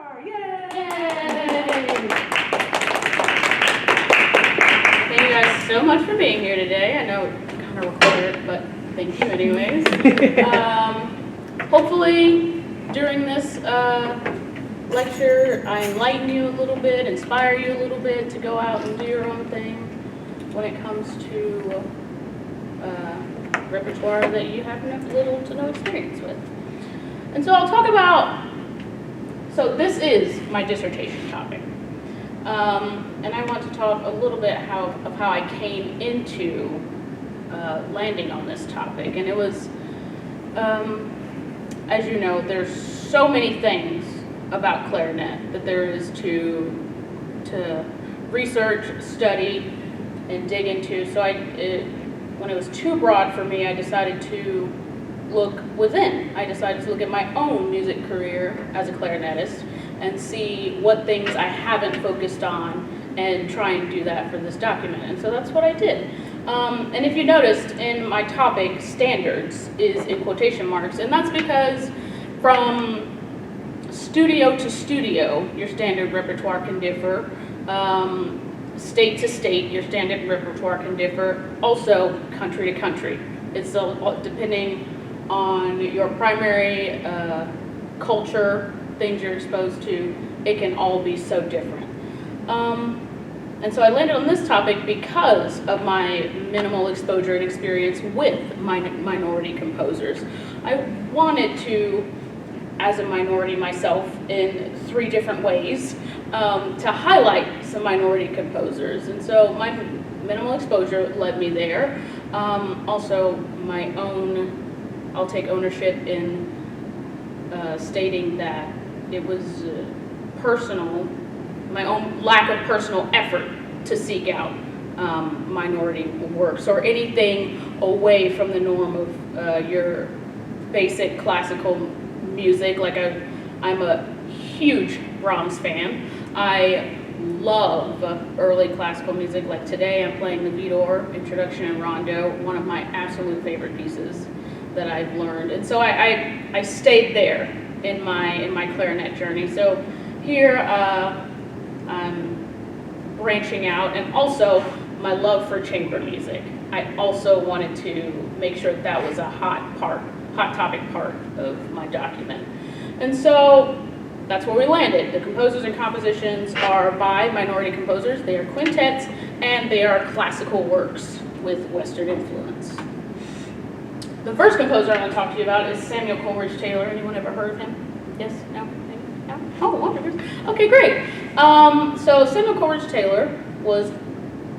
repertoire. Yay! Yay! Thank you guys so much for being here today. I know it's kind of recorded, but thank you anyways. Hopefully during this lecture I enlighten you a little bit, inspire you a little bit to go out and do your own thing when it comes to repertoire that you have little to no experience with. And so I'll talk about, so this is my dissertation topic. And I want to talk a little bit of how I came into landing on this topic. And it was, as you know, there's so many things about clarinet that there is to research, study, and dig into. So when it was too broad for me, I decided to look within. I decided to look at my own music career as a clarinetist and see what things I haven't focused on and try and do that for this document. And so that's what I did. And if you noticed in my topic, standards is in quotation marks, and that's because from studio to studio, your standard repertoire can differ. State to state, your standard repertoire can differ. Also, country to country. It's depending on your primary culture, things you're exposed to, it can all be so different. And so I landed on this topic because of my minimal exposure and experience with minority composers. I wanted to, as a minority myself, in 3 different ways, to highlight some minority composers. And so my minimal exposure led me there. Also, my own, I'll take ownership in stating that it was personal, my own lack of personal effort to seek out minority works or anything away from the norm of your basic classical music. Like I'm a huge Brahms fan. I love early classical music. Like today I'm playing the Vidor Introduction and Rondo, one of my absolute favorite pieces that I've learned. And so I stayed there in my clarinet journey. So here I'm branching out, and also my love for chamber music. I also wanted to make sure that was a hot topic part of my document. And so that's where we landed. The composers and compositions are by minority composers. They are quintets, and they are classical works with Western influence. The first composer I'm going to talk to you about is Samuel Coleridge-Taylor. Anyone ever heard of him? Yes? No? Maybe? No? Oh, wonderful. Okay, great. So Samuel Coleridge-Taylor was,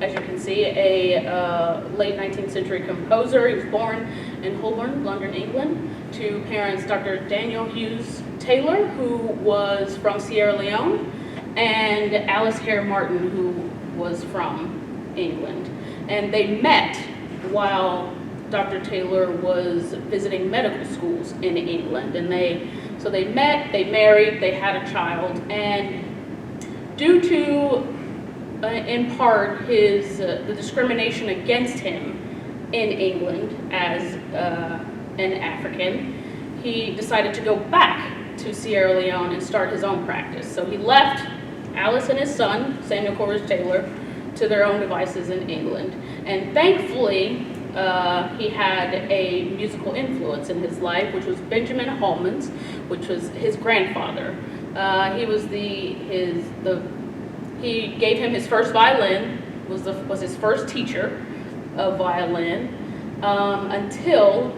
as you can see, a late 19th century composer. He was born in Holborn, London, England, to parents Dr. Daniel Hughes Taylor, who was from Sierra Leone, and Alice Hare Martin, who was from England. And they met while Dr. Taylor was visiting medical schools in England. And so they met, they married, they had a child, and due to, in part, the discrimination against him in England as an African, he decided to go back to Sierra Leone and start his own practice. So he left Alice and his son, Samuel Coleridge-Taylor, to their own devices in England. And thankfully, he had a musical influence in his life, which was Benjamin Hallman's, which was his grandfather. He gave him his first violin, was his first teacher of violin, until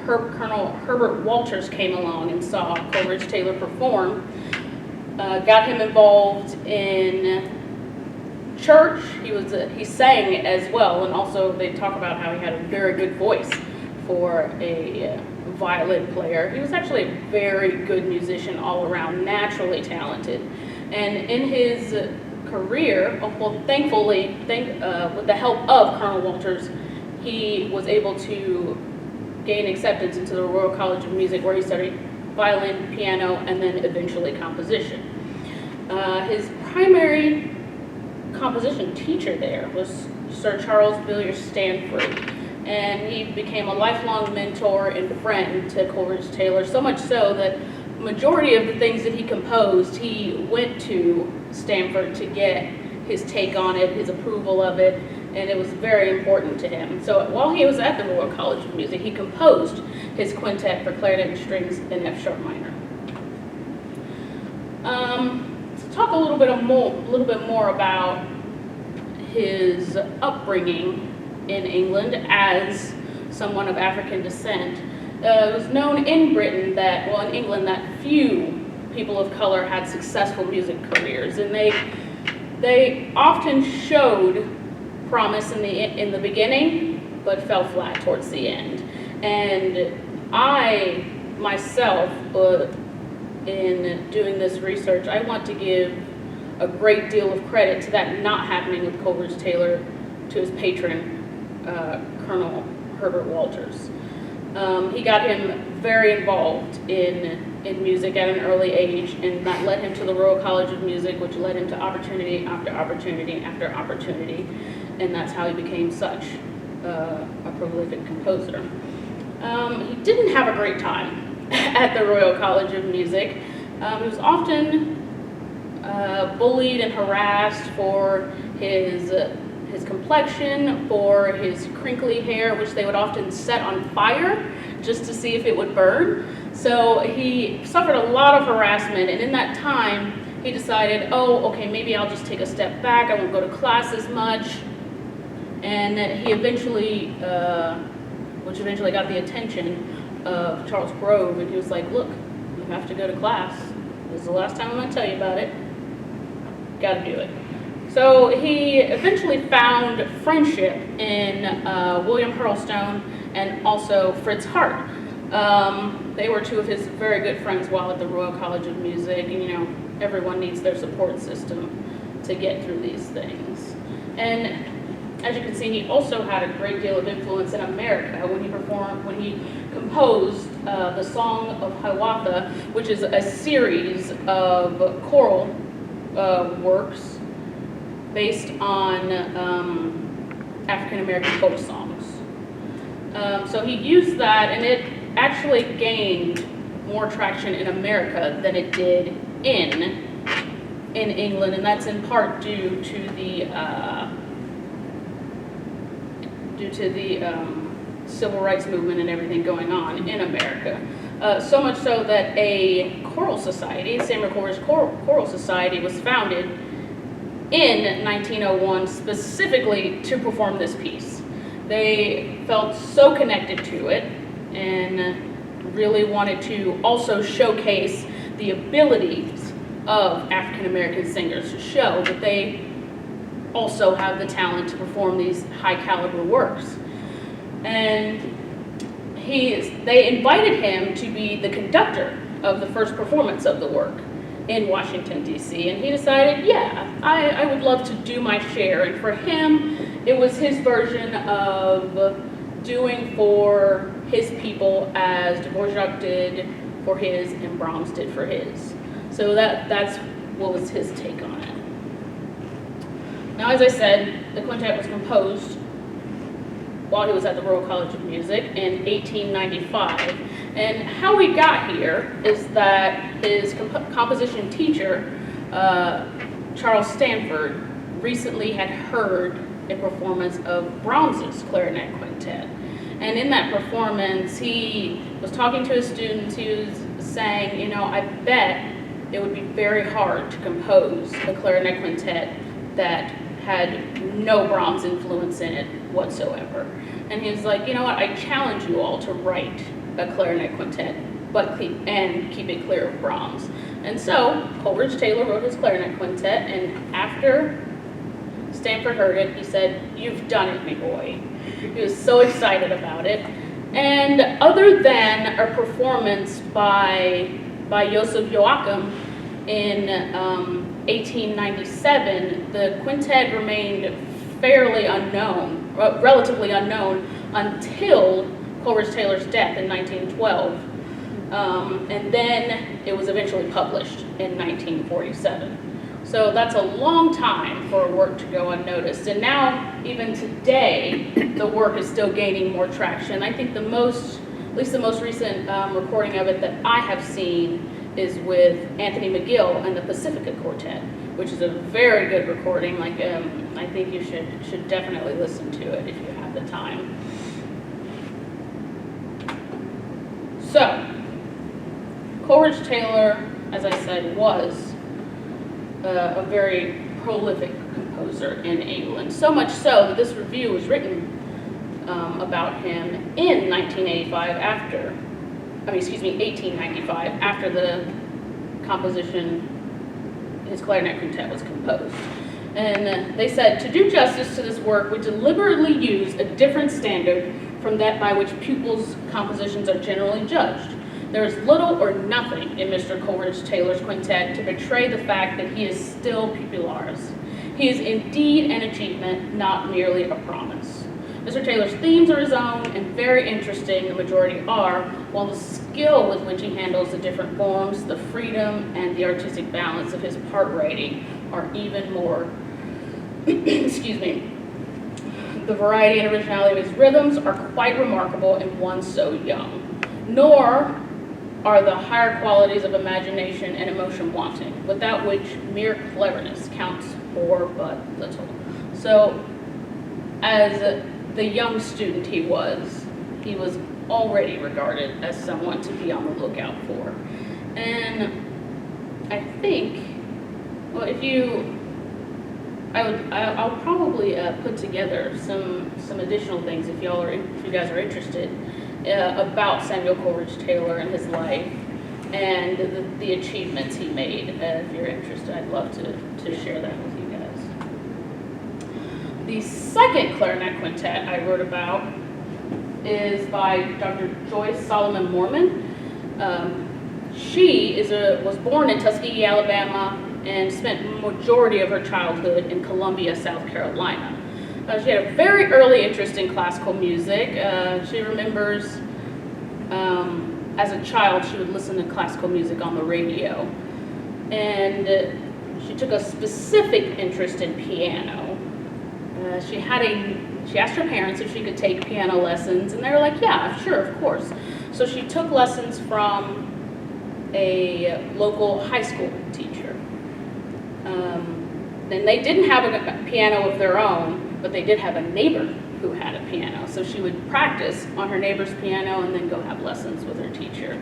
Colonel Herbert Walters came along and saw Coleridge-Taylor perform, got him involved in church. He sang as well, and also they talk about how he had a very good voice for a violin player. He was actually a very good musician all around, naturally talented. And in his career, well, thankfully, with the help of Colonel Walters, he was able to gain acceptance into the Royal College of Music, where he studied violin, piano, and then eventually composition. His primary composition teacher there was Sir Charles Villiers Stanford, and he became a lifelong mentor and friend to Coleridge-Taylor, so much so that majority of the things that he composed, he went to Stanford to get his take on it, his approval of it, and it was very important to him. So while he was at the Royal College of Music, he composed his quintet for clarinet and strings in F sharp minor. To talk a little bit more about his upbringing in England as someone of African descent. It was known in Britain that, well, in England, that few people of color had successful music careers, and they often showed promise in the beginning, but fell flat towards the end. And I myself, in doing this research, I want to give a great deal of credit to that not happening with Coleridge-Taylor, to his patron, Colonel Herbert Walters. He got him very involved in music at an early age, and that led him to the Royal College of Music, which led him to opportunity after opportunity after opportunity, and that's how he became such a prolific composer. He didn't have a great time at the Royal College of Music. He was often bullied and harassed for his complexion, for his crinkly hair, which they would often set on fire just to see if it would burn. So he suffered a lot of harassment, and in that time he decided, oh, okay, maybe I'll just take a step back, I won't go to class as much. And he eventually, which eventually got the attention of Charles Grove, and he was like, look, you have to go to class. This is the last time I'm going to tell you about it. Got to do it. So he eventually found friendship in William Hurlstone and also Fritz Hart. They were two of his very good friends while at the Royal College of Music, and you know, everyone needs their support system to get through these things. And as you can see, he also had a great deal of influence in America when he composed the Song of Hiawatha, which is a series of choral works based on African American folk songs. So he used that, and it actually gained more traction in America than it did in England, and that's in part due to the civil rights movement and everything going on in America. So much so that a choral society, Samuel Coleridge Choral Society, was founded in 1901 specifically to perform this piece. They felt so connected to it and really wanted to also showcase the abilities of African American singers, to show that they also have the talent to perform these high caliber works. And they invited him to be the conductor of the first performance of the work in Washington, D.C. And he decided, yeah, I would love to do my share. And for him, it was his version of doing for his people as Dvorak did for his and Brahms did for his. So that's what was his take on it. Now, as I said, the quintet was composed while he was at the Royal College of Music in 1895. And how we got here is that his composition teacher, Charles Stanford, recently had heard a performance of Brahms's Clarinet Quintet. And in that performance, he was talking to his students. He was saying, you know, I bet it would be very hard to compose a clarinet quintet that had no Brahms influence in it whatsoever. And he was like, you know what, I challenge you all to write a clarinet quintet, and keep it clear of Brahms. And so Coleridge-Taylor wrote his clarinet quintet, and after Stanford heard it, he said, "You've done it, me boy." He was so excited about it. And other than a performance by Joseph Joachim in 1897, the quintet remained fairly unknown, relatively unknown, until Coleridge-Taylor's death in 1912. And then it was eventually published in 1947. So that's a long time for a work to go unnoticed. And now, even today, the work is still gaining more traction. I think at least the most recent recording of it that I have seen is with Anthony McGill and the Pacifica Quartet, which is a very good recording. Like, I think you should definitely listen to it if you have the time. So, Coleridge-Taylor, as I said, was a very prolific composer in England. So much so that this review was written about him in 1895, after the composition, his Clarinet Quintet, was composed. And they said, to do justice to this work, we deliberately use a different standard from that by which pupils' compositions are generally judged. There is little or nothing in Mr. Coleridge-Taylor's quintet to betray the fact that he is still pupillars. He is indeed an achievement, not merely a promise. Mr. Taylor's themes are his own and very interesting, the majority are, while the skill with which he handles the different forms, the freedom, and the artistic balance of his part writing are even more, excuse me, the variety and originality of his rhythms are quite remarkable in one so young. Nor are the higher qualities of imagination and emotion wanting, without which mere cleverness counts for but little. So, as the young student he was already regarded as someone to be on the lookout for. And I think, well, I'll probably put together some additional things if you guys are interested about Samuel Coleridge-Taylor and his life and the achievements he made. If you're interested, I'd love to share that with you guys. The second Clarinet Quintet I wrote about is by Dr. Joyce Solomon Moorman. She was born in Tuskegee, Alabama, and spent the majority of her childhood in Columbia, South Carolina. She had a very early interest in classical music. She remembers as a child she would listen to classical music on the radio. And she took a specific interest in piano. She asked her parents if she could take piano lessons, and they were like, yeah, sure, of course. So she took lessons from a local high school teacher. And they didn't have a piano of their own, but they did have a neighbor who had a piano. So she would practice on her neighbor's piano and then go have lessons with her teacher.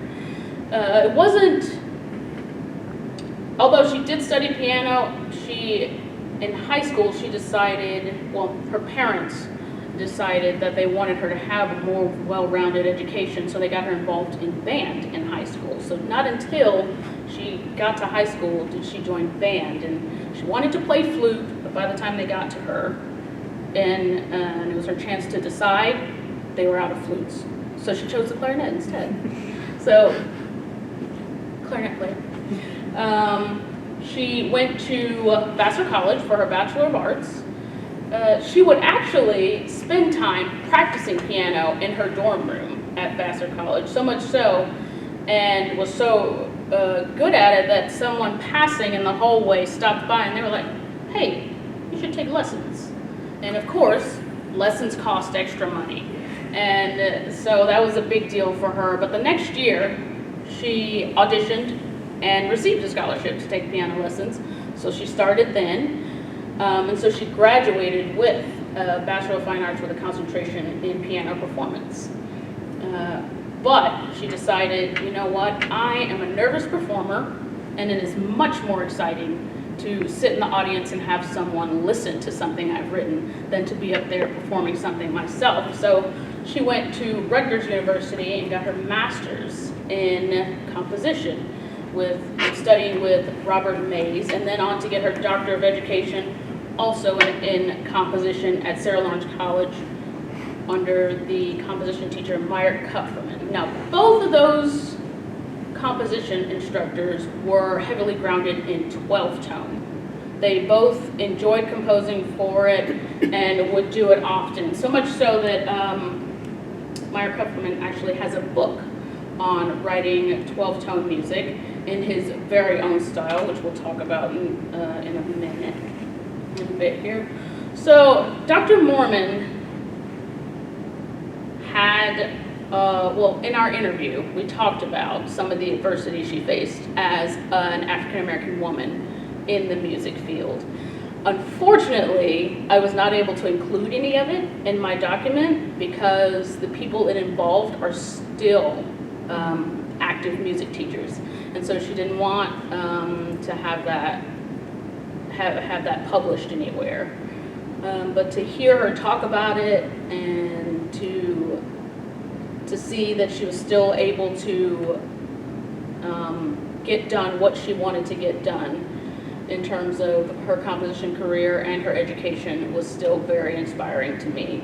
Although she did study piano, in high school her parents decided that they wanted her to have a more well-rounded education, so they got her involved in band in high school. So not until she got to high school did she join band, and she wanted to play flute, but by the time they got to her, and it was her chance to decide, they were out of flutes. So she chose the clarinet instead. So, clarinet player. She went to Vassar College for her Bachelor of Arts. She would actually spend time practicing piano in her dorm room at Vassar College, so much so, and was so good at it that someone passing in the hallway stopped by and they were like, hey, you should take lessons. And of course, lessons cost extra money. And so that was a big deal for her. But the next year, she auditioned and received a scholarship to take piano lessons. So she started then. And so she graduated with a Bachelor of Fine Arts with a concentration in piano performance. But she decided, you know what, I am a nervous performer, and it is much more exciting to sit in the audience and have someone listen to something I've written than to be up there performing something myself. So she went to Rutgers University and got her master's in composition, studying with Robert Mays, and then on to get her Doctor of Education, also in composition at Sarah Lawrence College under the composition teacher Meyer Kupferman. Now, both of those composition instructors were heavily grounded in 12-tone. They both enjoyed composing for it and would do it often, so much so that Meyer Kupferman actually has a book on writing 12-tone music in his very own style, which we'll talk about in a bit here. So Dr. Moorman had well, in our interview, we talked about some of the adversity she faced as an African-American woman in the music field. Unfortunately, I was not able to include any of it in my document because the people it involved are still active music teachers, and so she didn't want to have that published anywhere. But to hear her talk about it and to see that she was still able to get done what she wanted to get done in terms of her composition career and her education was still very inspiring to me.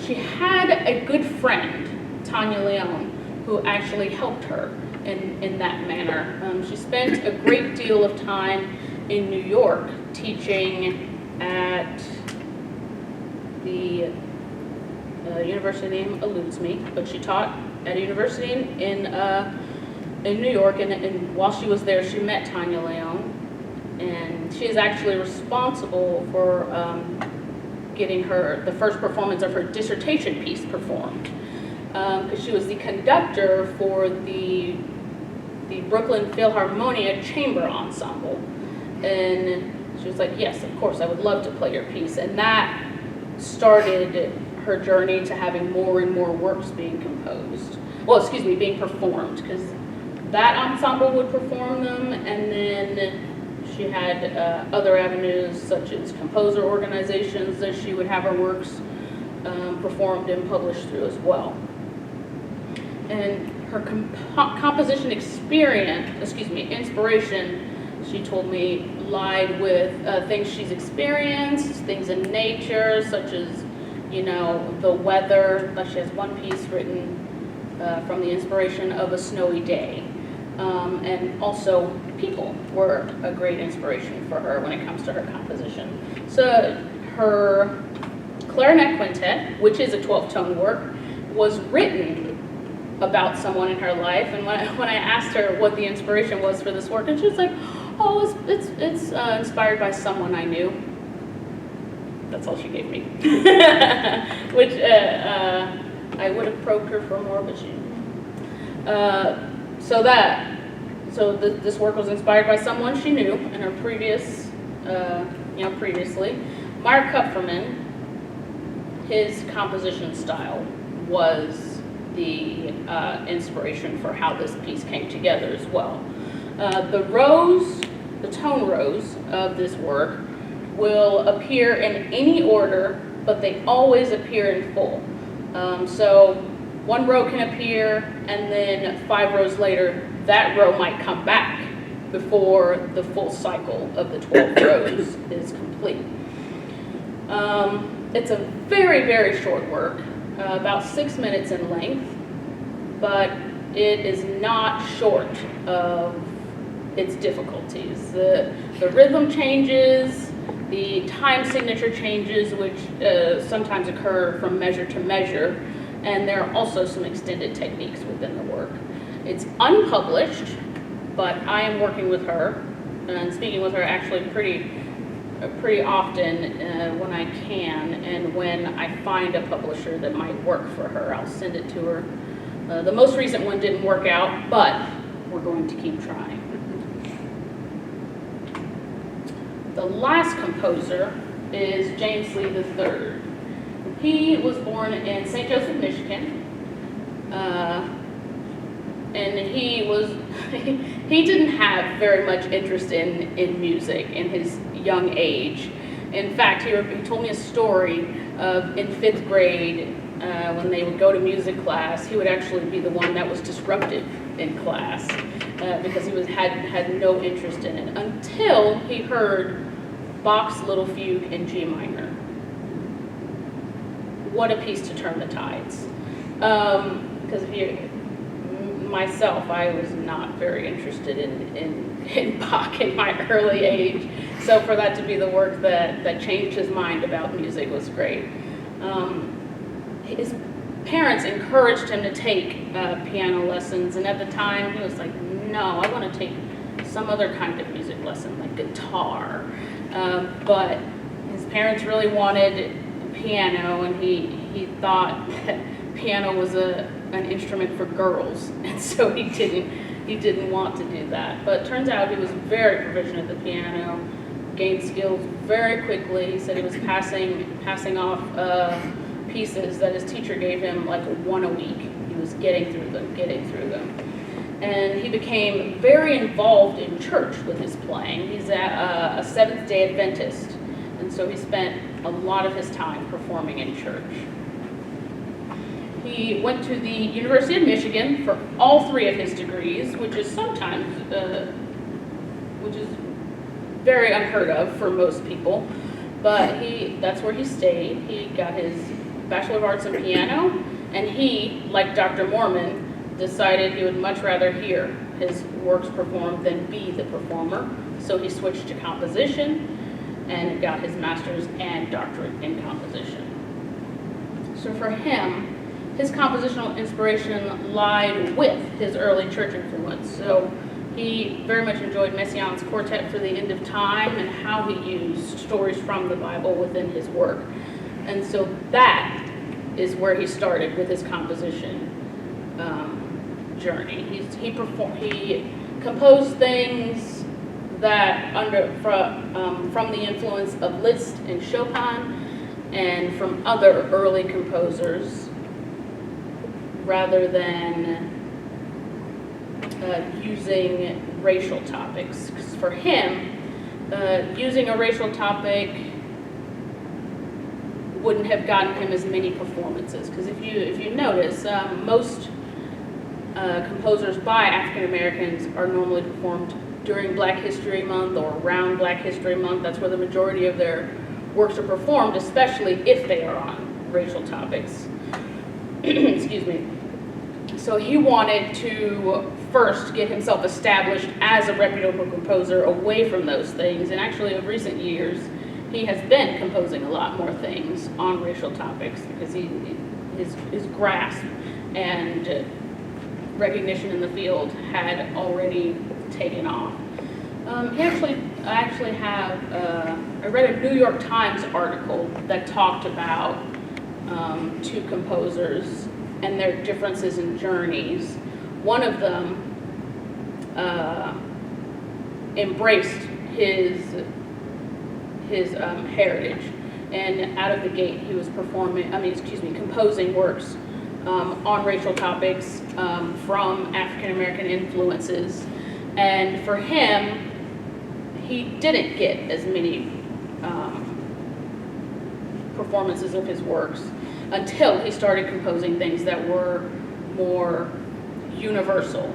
She had a good friend, Tanya Leone, who actually helped her in that manner. She spent a great deal of time in New York teaching at the university name eludes me, but she taught at a university in New York, and while she was there, she met Tanya Leone, and she is actually responsible for getting the first performance of her dissertation piece performed, because she was the conductor for the Brooklyn Philharmonia Chamber Ensemble, and she was like, yes, of course, I would love to play your piece, and that started her journey to having more and more works being being performed, because that ensemble would perform them, and then she had other avenues such as composer organizations that she would have her works performed and published through as well. And her composition inspiration, she told me, lied with things she's experienced, things in nature, such as, the weather. Like she has one piece written from the inspiration of a snowy day. And also people were a great inspiration for her when it comes to her composition. So her Clarinet Quintet, which is a 12-tone work, was written about someone in her life. And when I asked her what the inspiration was for this work, and she was like, oh, it's inspired by someone I knew. That's all she gave me. Which I would have probed her for more, but she didn't. So this work was inspired by someone she knew in her previously. Meyer Kupferman, his composition style was the inspiration for how this piece came together as well. The tone rows of this work will appear in any order, but they always appear in full. So one row can appear, and then 5 rows later, that row might come back before the full cycle of the 12 rows is complete. It's a very, very short work, about 6 minutes in length, but it is not short of its difficulties. The rhythm changes, the time signature changes, which sometimes occur from measure to measure, and there are also some extended techniques within the work. It's unpublished, but I am working with her and speaking with her actually pretty often when I can, and when I find a publisher that might work for her, I'll send it to her. The most recent one didn't work out, but we're going to keep trying. The last composer is James Lee III. He was born in St. Joseph, Michigan, and he didn't have very much interest in music in his young age. In fact, he told me a story of in 5th grade, when they would go to music class, he would actually be the one that was disruptive in class because he had no interest in it until he heard Bach's Little Fugue in G minor. What a piece to turn the tides. Because myself, I was not very interested in Bach in my early age. So for that to be the work that changed his mind about music was great. His parents encouraged him to take piano lessons, and at the time he was like, no, I want to take some other kind of music lesson, like guitar. But his parents really wanted piano, and he thought that piano was an instrument for girls, and so he didn't want to do that. But it turns out he was very proficient at the piano, gained skills very quickly. He said he was passing off pieces that his teacher gave him like one a week. He was getting through them. And he became very involved in church with his playing. He's a Seventh-day Adventist, and so he spent a lot of his time performing in church. He went to the University of Michigan for all three of his degrees, which is very unheard of for most people, but that's where he stayed. He got his Bachelor of Arts in piano, and he, like Dr. Moorman, decided he would much rather hear his works performed than be the performer, so he switched to composition and got his master's and doctorate in composition. So for him, his compositional inspiration lied with his early church influence. So he very much enjoyed Messiaen's Quartet for the End of Time and how he used stories from the Bible within his work. And so that is where he started with his composition journey. He composed things that from the influence of Liszt and Chopin and from other early composers, rather than using racial topics. 'Cause for him, using a racial topic wouldn't have gotten him as many performances. Because if you notice, most composers by African Americans are normally performed during Black History Month or around Black History Month. That's where the majority of their works are performed, especially if they are on racial topics. Excuse me. So he wanted to first get himself established as a reputable composer away from those things, and actually of recent years he has been composing a lot more things on racial topics because his grasp and recognition in the field had already taken off. I read a New York Times article that talked about two composers and their differences in journeys. One of them embraced his heritage, and out of the gate he was composing works on racial topics from African American influences. And for him, he didn't get as many performances of his works until he started composing things that were more universal.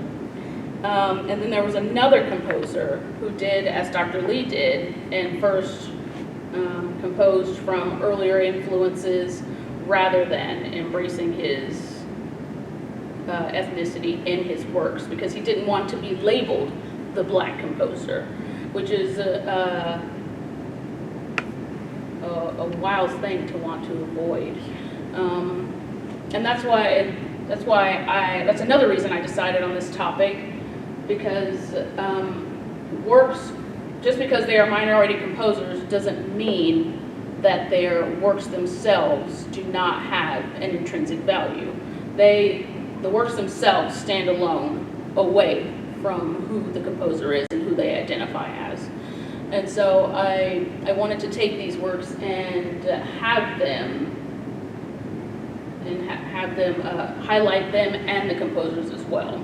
And then there was another composer who did as Dr. Lee did, and first composed from earlier influences rather than embracing his ethnicity in his works, because he didn't want to be labeled the Black composer, which is a wild thing to want to avoid. And that's another reason I decided on this topic, because works, just because they are minority composers doesn't mean that their works themselves do not have an intrinsic value. The works themselves stand alone, away from who the composer is and who they identify as. And so I wanted to take these works and have them highlight them and the composers as well.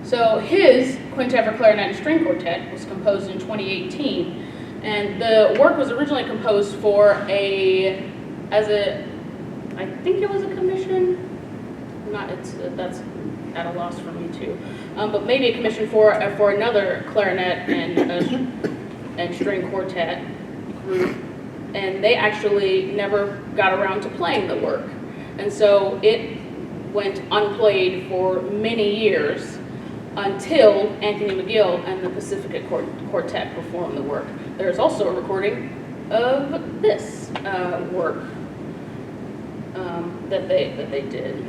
So his Quintet for Clarinet and String Quartet was composed in 2018, and the work was originally composed for I think it was a commission. That's at a loss for me too, but maybe a commission for another clarinet and string quartet group, and they actually never got around to playing the work, and so it went unplayed for many years until Anthony McGill and the Pacifica Quartet performed the work. There's also a recording of this work that they did.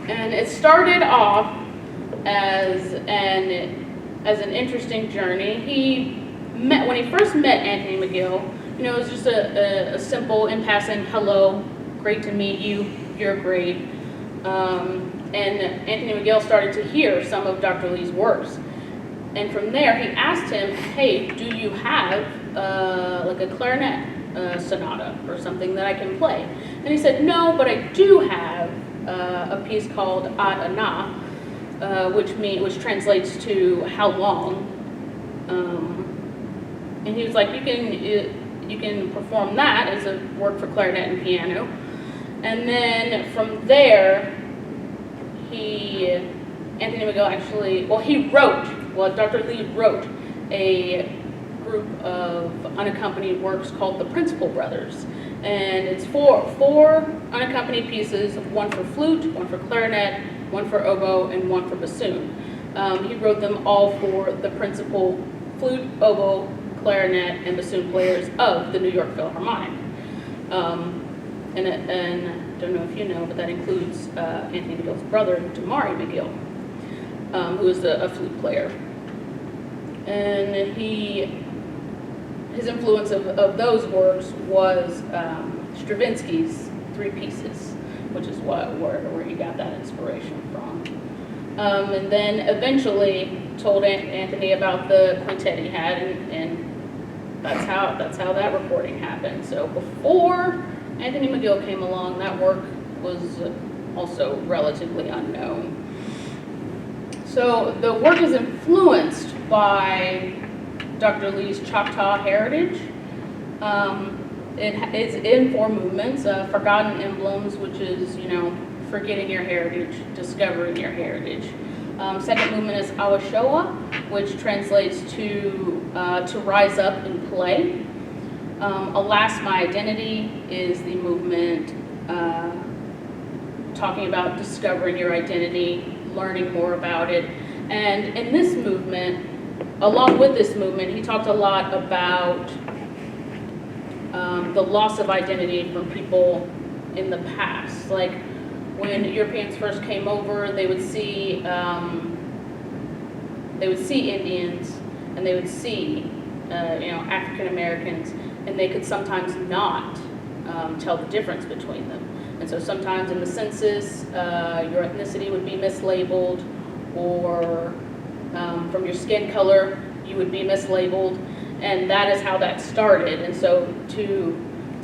And it started off as an interesting journey. When he first met Anthony McGill, it was just a simple in passing, hello, great to meet you, you're great. And Anthony McGill started to hear some of Dr. Lee's works. And from there, he asked him, hey, do you have like a clarinet sonata or something that I can play? And he said, no, but I do have a piece called Ad Ana, which translates to how long. And he was like, you can perform that as a work for clarinet and piano. And then from there, Anthony McGill Dr. Lee wrote a group of unaccompanied works called the Principal Brothers. And it's four unaccompanied pieces, one for flute, one for clarinet, one for oboe, and one for bassoon. He wrote them all for the principal flute, oboe, clarinet, and bassoon players of the New York Philharmonic. And I don't know if you know, but that includes Anthony McGill's brother, Damari McGill, who is a flute player. And his influence of those works was Stravinsky's Three Pieces, which is where he got that inspiration from. And then eventually told Anthony about the quintet he had, and that's how that recording happened. So before Anthony McGill came along, that work was also relatively unknown. So the work is influenced by Dr. Lee's Choctaw heritage. It's in four movements: Forgotten Emblems, which is, forgetting your heritage, discovering your heritage. Second movement is Awashoa, which translates to rise up and play. Alas, My Identity is the movement talking about discovering your identity, learning more about it. And in this movement, along with this movement, he talked a lot about the loss of identity from people in the past. Like when Europeans first came over, they would see Indians, and they would see African Americans, and they could sometimes not tell the difference between them. And so sometimes in the census, your ethnicity would be mislabeled, or from your skin color, you would be mislabeled, and that is how that started. And so to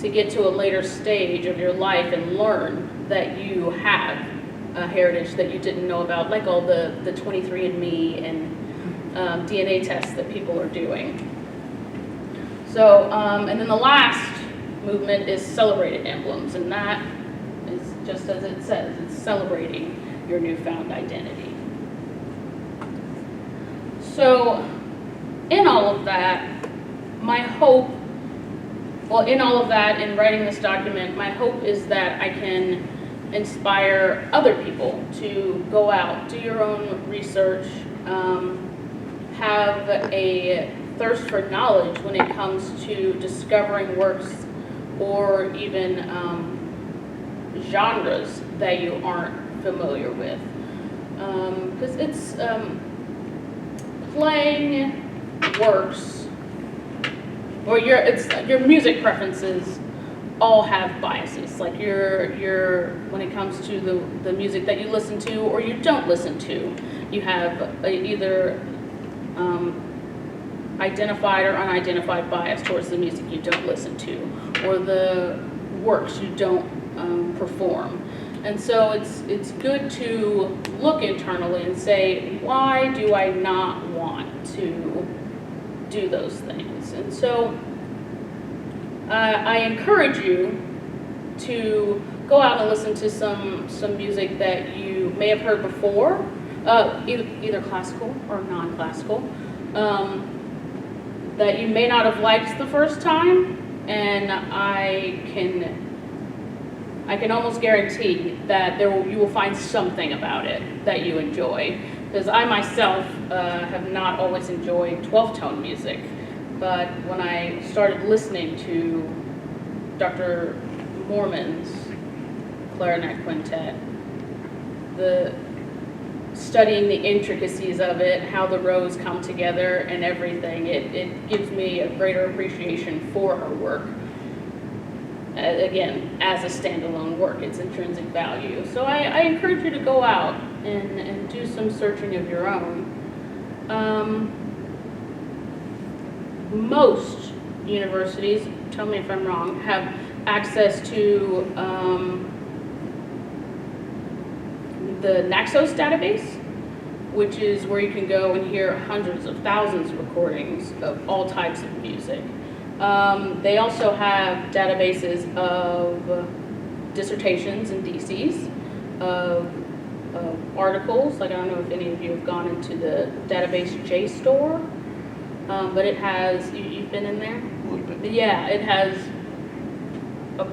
get to a later stage of your life and learn that you have a heritage that you didn't know about, like all the 23andMe and DNA tests that people are doing. So, and then the last movement is Celebrated Emblems, and that is just as it says, it's celebrating your newfound identity. So, in all of that, in writing this document, my hope is that I can inspire other people to go out, do your own research, have a thirst for knowledge when it comes to discovering works or even genres that you aren't familiar with. Because it's playing works, or your music preferences all have biases. Like when it comes to the music that you listen to or you don't listen to, you have either identified or unidentified bias towards the music you don't listen to, or the works you don't perform. And so it's good to look internally and say, why do I not want to do those things? And so I encourage you to go out and listen to some music that you may have heard before, either classical or non-classical, that you may not have liked the first time, and I can almost guarantee that you will find something about it that you enjoy. Because I myself have not always enjoyed 12-tone music, but when I started listening to Dr. Moorman's Clarinet Quintet, studying the intricacies of it, how the rows come together and everything, it gives me a greater appreciation for her work. again, as a standalone work, its intrinsic value. So I encourage you to go out and do some searching of your own. Most universities, tell me if I'm wrong, have access to the Naxos database, which is where you can go and hear hundreds of thousands of recordings of all types of music. They also have databases of dissertations and theses, of articles. Like, I don't know if any of you have gone into the database JSTOR, but it has, you've been in there? A little bit. Yeah, it has a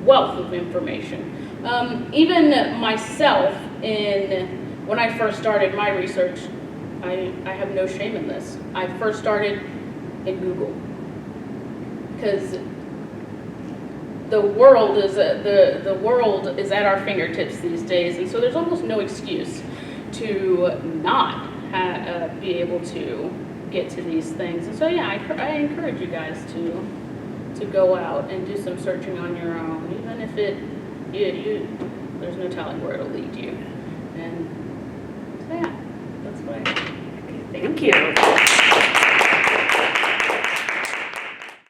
wealth of information. Even myself, when I first started my research, I have no shame in this. I first started in Google, because the world is at our fingertips these days, and so there's almost no excuse to not be able to get to these things. And so yeah, I encourage you guys to go out and do some searching on your own, even if there's no telling where it'll lead you. And so yeah, that's what I think. Thank you.